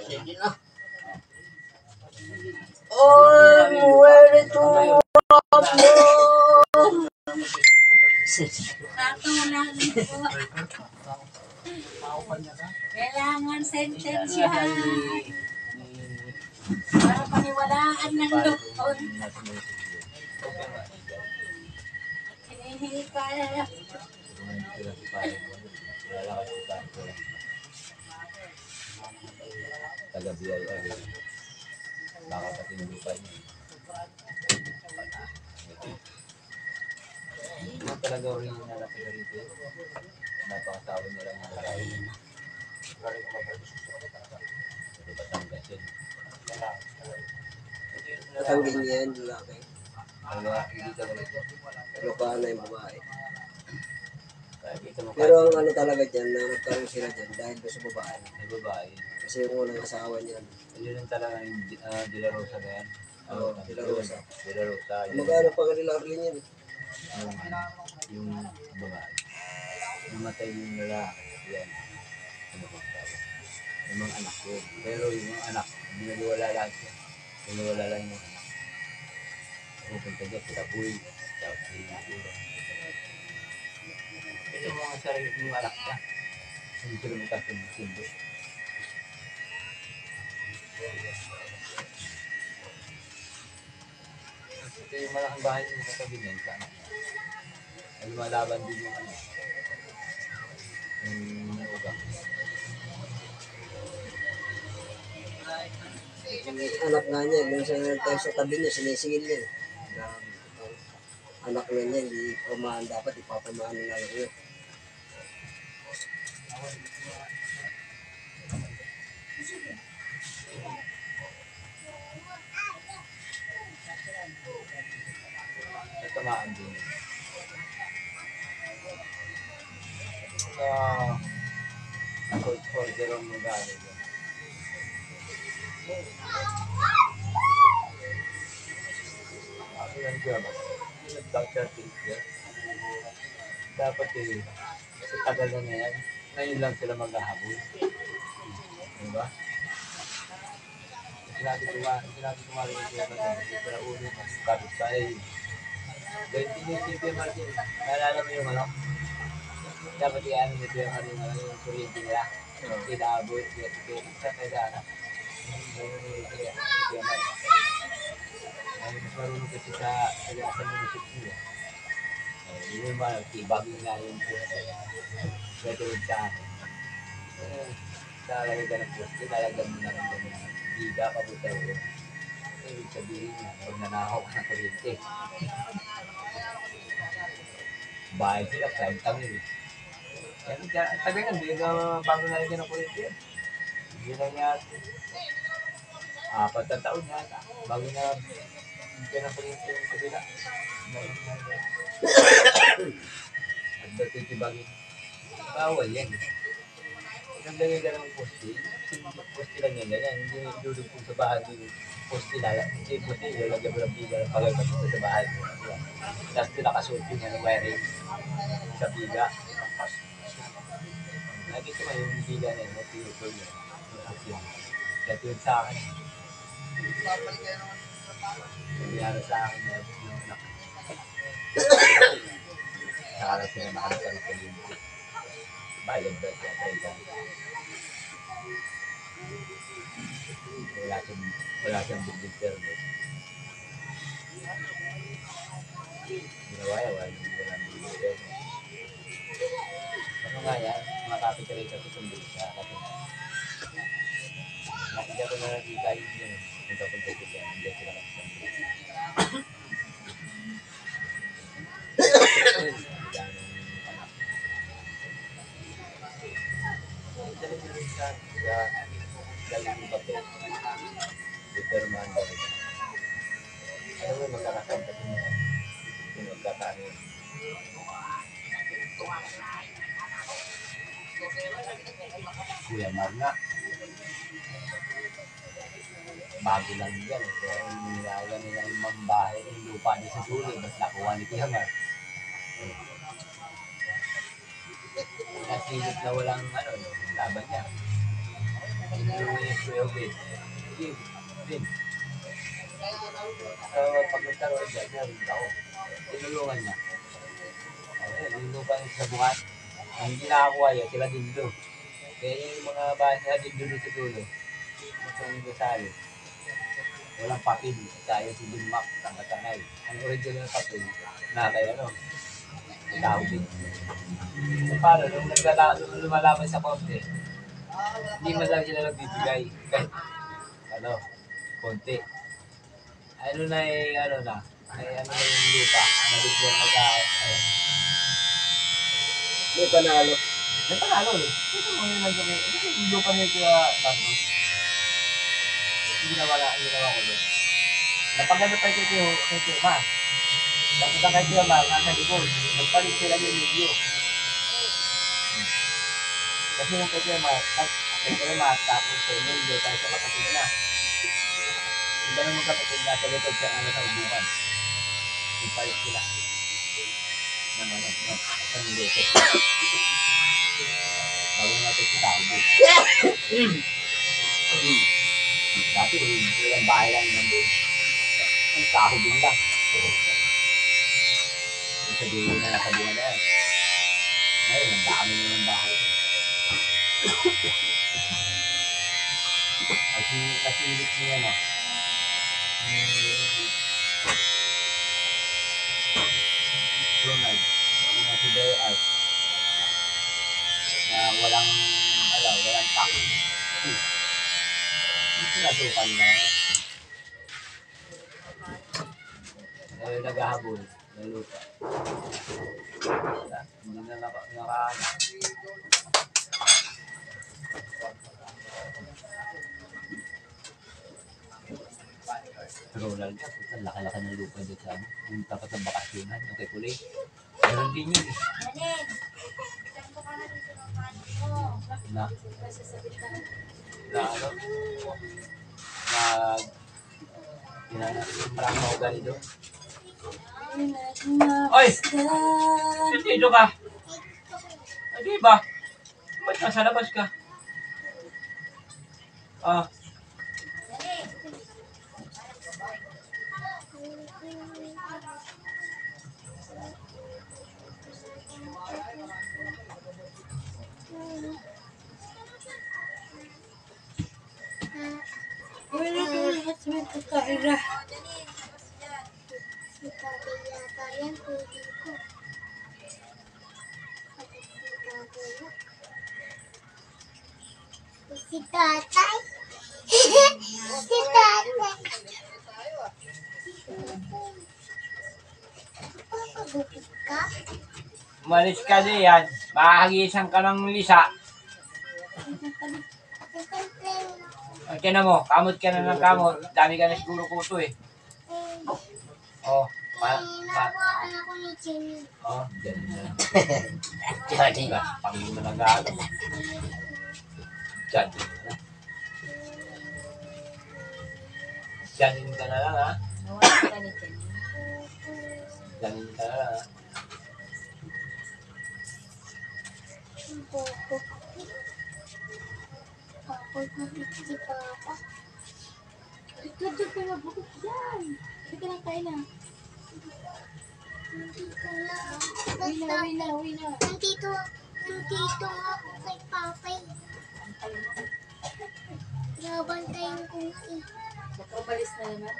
Sige na. I'm ready to rumble. Kailangan sentensyahan. Para paniwalaan ng doktor. Hinihingi ka. Taga-biyay ay baka patinulo pa niya. Hindi mo talaga rin nalapit na rito. Napakatawan nila ng lalaki. Batangas yun. Matanggal niya yan, lalaki. Kaya hindi talaga ito. Lokaan na yung babae. Kita mo Pero ang ano talaga dyan, na nagkaroon sila dyan dahil doon sa babae. may babae. Kasi yung unang asawa niyan. Yun yung talaga yung De La Rosa na yan. Oo, De La Rosa. De La Rosa. Magkano pa kanila rin yan? Yung babae. Namatay yung lalaki. Yan. Ano ba tawag? Yung mga anak ko. Pero yung mga anak, hindi naliwala lang siya. Naliwala lang yung anak. Pupunta dyan, sila buhay. Tapos sila buhay. Ito mga sarili yung anak niya. Hindi sila magkasundo. Ito yung malaking bahay niya sa kabinet sa anak niya. Ay lumalaban din yung ano. Yung ugang. Anak nga niya, nung tayo sa tabi niya, sinisingil niya. Anak na niya, hindi pamahan dapat, ipapamahan na lang niya. Natamaan din. Court order ang mga ako lang dyan. Nag-doctor treatment. Dapat sa tagal na yan, ngayon lang sila maghahabol. Diba? Sinabi kumari yung kaya dito na ulit mas kapit tayo. Dahil tinisipin Martin, naalala mo yung ano? Dapat i-ano nito yung ano yung kuryente nila. Inaabot, sa medana. Ay, mas marunong kasi sa munisipyo. Hindi mo ba, tibagin nga yung puso. Pwede rin sa akin. Lalagyan ng puso, lalagyan mo na rin kami ng biga, pabuta ko. Ibig sabihin niya, pag nanakaw ka ng kuryente. Bahay sila, prime time yun. Tagal nga, hindi ka bago nalagyan ng kuryente. Hindi na niya, 4 na taon yata, bago na hindi na kuryente yung kabila. At natitibagin. Bawal yan. Ang lagay ka ng poste, poste lang yan ganyan. Hindi dudug po sa bahay yung poste lang. Hindi poste, lalagyan mo ng biga ng pagkakit sa bahay mo. Tapos pinakasuot yun ng wiring sa biga. Nakita mo yung biga na yun, tinutol yun. Kaya tuyod sa akin. Nangyari sa akin na yung anak. Nakala sila nakalagay sa limbo. Bayad ba siya? Wala siyang bigil service. Ginawa yan, walang bigil service. Ano nga yan? Mga kapitalisya sa sundo siya. Hindi ako na nakita yun. Kung papunta sila, hindi sila kapitalisya. Dalang yung papel. Determan daw. Ano mo magkakasama sa inyo? Yung magkakanin. Kuya Marna. Bago lang yan. Kaya nilaga nila yung mambahay ng lupa niya sa dulo. Mas nakuha ni Kuya Mar. Nasilip na walang laban niya. Tinulungan niya si Kuya Ben. Sige, Ben. So, pag nagkaroon dyan, narin ako. Tinulungan niya. Okay, yung lupa niya sa bukas. Ang hindi nakakuha yun, sila din doon. Kaya yung mga bahay sila din doon sa dulo. Itong Gusalo. Walang papel. Kaya si Dinmac, tanga-tangay. Ang original na papel, na kaya ano, tao din. So, paano, nung lumalaban sa konti, hindi man lang sila nagbibigay. Kahit, ano, konti. Ano na eh, ano na, ay ano na yung lupa. Nabigyan May panalo. may panalo eh. Ito mo yung nagsabi. Kasi yung lupa niya kaya Santos. Ginawa ko doon. Napagano pa kay Kuya Ma. Tapos ang kay Kuya Ma, nasa likod. Nagpalit sila yung video. Kasi yung kay Kuya Ma, tapos sa Emilio, tayo sa kapatid na. Yung ganun mong kapatid na sa likod siya sa ubungan. Nagpalit sila. Ng ano, ng lito. Bago natin si tao doon. Dati, ilang bahay lang nandun. Ang kahoy din lang. Yung sabihin na nasa bunga na yan. Ngayon, ang dami na ng bahay. Nasilit niya na. Ronald. Si Bear Art. Na walang tak. Hindi nasukan na. Naghahabol. Nalupa. Hindi na nakaano. Ronald, ang laki-laki ng lupa dyan sa ano. Yung tapat ng bakasyonan, yung kay Kulay. Meron din yun eh. Na ano? Maraming mga ugali doon. Oy! Dito ka! Hindi ba? Ba't nasa labas ka? Ah. Si tatay yata yan, pwede ko. Si tatay? Si tatay? Papagupit ka? Umalis ka diyan. Makahagisan ka ng lisa. Ang kina mo, kamot ka na ng kamot. Dami ka na siguro kuto eh. Oh, Nakuhaan ako ni Jenny. oh, dyan na. Dyan na. Pangin mo na galo. Dyan na. Dyanin ka na lang ha. Dyanin ka na lang ha. Papagupit si Papa. Ito ka na, bukod yan. Sige lang tayo na. Nandito na. Uwi na. Nandito nga ako kay Papa. Nabantayin ko nga eh. Baka umalis na naman.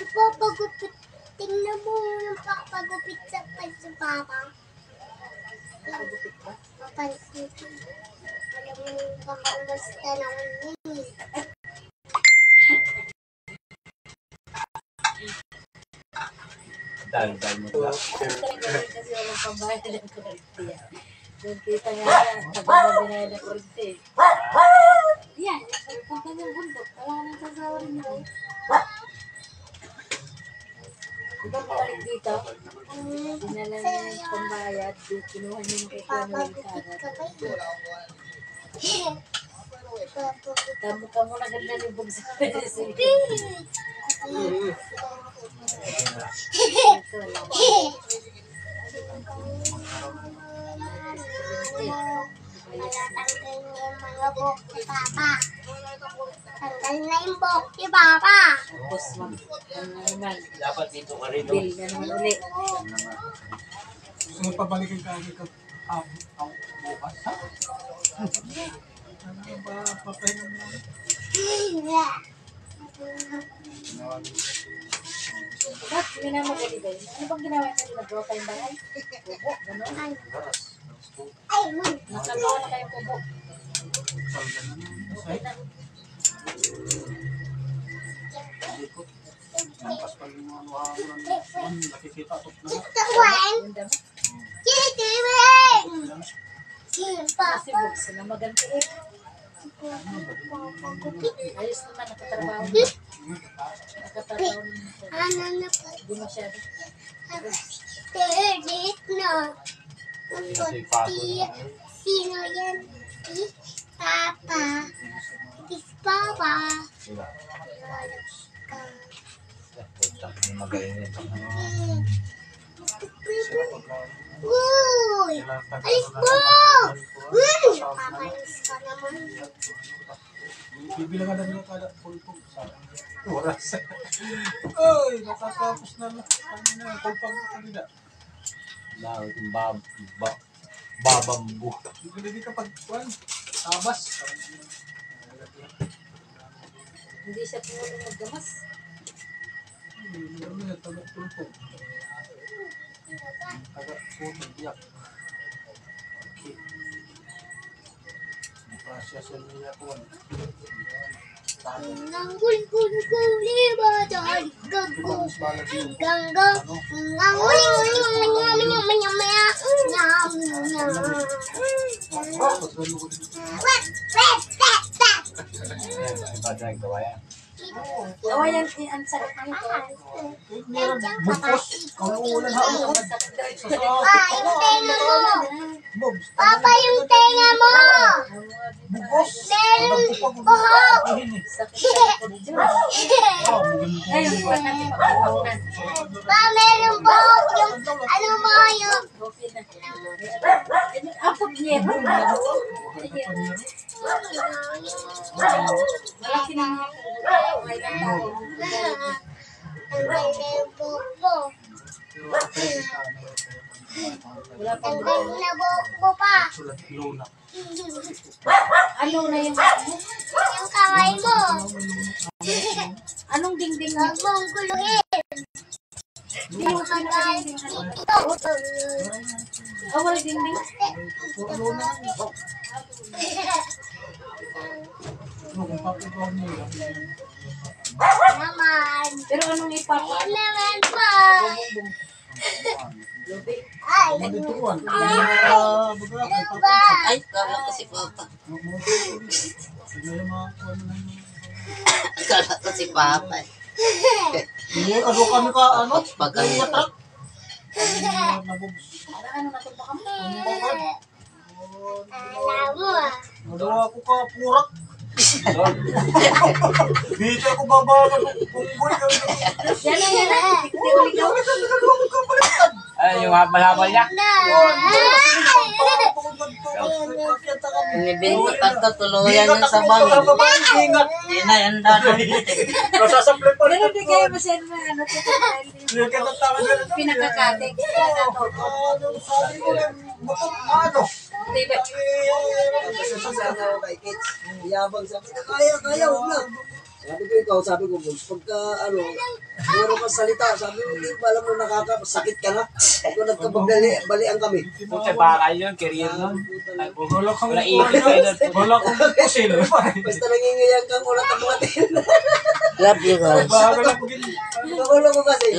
Papagupit. Tingnan mo yung papagupit sa Papa. Pagupit ka. Papansin ko. Alam mo yung kakaumusta naman yun. Dahil mo na. Kasi walang pambayad ng kurente yan. Doon kita nga na, tagal na binayad ng kurente. Yan, pagpunta ng bundok, wala ka nang sasawa rin nyo. Diba bumalik dito? Dinala niya yung pambayad, kinuha niya yung kay Kuya Noel Papagupit Karat. ka ba yun? Papagupit. Tamo ka muna ganda ni Bug sa Pilipinas. Ito, wala. Tanggal na yung mga buhok ni Papa. Tanggal na yung buhok ni Papa. Tapos ano naman, Dapat dito ka rin. bill na naman uli. So, pabalikin ka agad ang bukas, ha? Ano ba, papahinga mo lang? Bakit ginagawa mo ganito? Ano bang ginawa niyo? Nag-draw kayong bahay? Kubo, gano'n. Ay, man. Nakagawa na kayong kubo. Talaga naman. Ay, ikot. Lampas pa yung mga hangin. Nakikita ito na. Tawan. Yung damo. Kikibig. Kasi books na maganti eh. Ayos naman, nakatrabaho mo. Nakatrabaho mo. Ano na po? Hindi masyado. Terlit na. Sipagod. Sino yan? Si Papa. Si Papa. Diba? Magaling yun. Uy! Alis po! Nakakaalis ka naman. Bibilangan na nila kada pulpong sa oras. Ay, nakatapos na lang. Ano na, pulpong na kanila. Bakit yung babambu. Hindi ka pagkuhan. Tabas. Hindi siya tumulong magdamas. Ano na, taga-pulpong. Taga-pulpong, biyak. Okay. Prasya sa niya kuhan. Nanggul-gul-guli ba dahil gago? Gangga. Iba na yung gawa yan. Awa yan, ang sakit nito. Bukos. Kauulan ha. Ah, yung tenga mo. Papa, yung tenga mo. Bukos. Meron buhok. Sakit sa likod dyan. Ngayon, buwan natin pagkakunan. Pa, meron buhok. Yung ano mo yung... Okay na. Apot niya. Malaki na nga po. May tao. Tanggal na yung buhok mo. Wala pa Tanggal na buhok mo pa. Sulat luna. Ano na yung Yung kamay mo. anong dingding mo? Huwag mong guluhin. Hindi mo pa nakadingding. Ito. Oh, wala dingding. Kung papigaw nila. Naman. Pero anong ipapa? Naman pa. Bumbong. Lubi. Ay. Dituan. Ano ba? Ay, kala ko si Papa. Kala ko si Papa. Hindi, ano kami ka, ano? Pagkaya. Ano na ito ba kami? Alam mo ah. Nagawa ko ka, purak. Dito ako babala ng punggoy. Yan na, yan na. Hindi ko ligaw. Ay, yung habal-habal niya. Inibento ka tuluyan yung sabang. Hindi na yan dati. Nasasablay pa rin. Pero hindi kayo masyado na ano. Hindi ka natakan na rin. Pinakakate. Sabi ko lang, ano? Diba? Kay kids. Yabang sabi ko, kaya, huwag na. Sabi ko ikaw, sabi ko, pagka ano, meron kang salita, sabi ko, hindi ba alam mo nakakasakit ka na? Ikaw nagkabalian kami. Kung sa bakal yun, career nun. Wala kang Wala ikot kayo nun. Wala kang pusil. Basta nangingiyan kang ulat ang mga tin. Love you guys. Bago lang pagin. Nakulo ko kasi.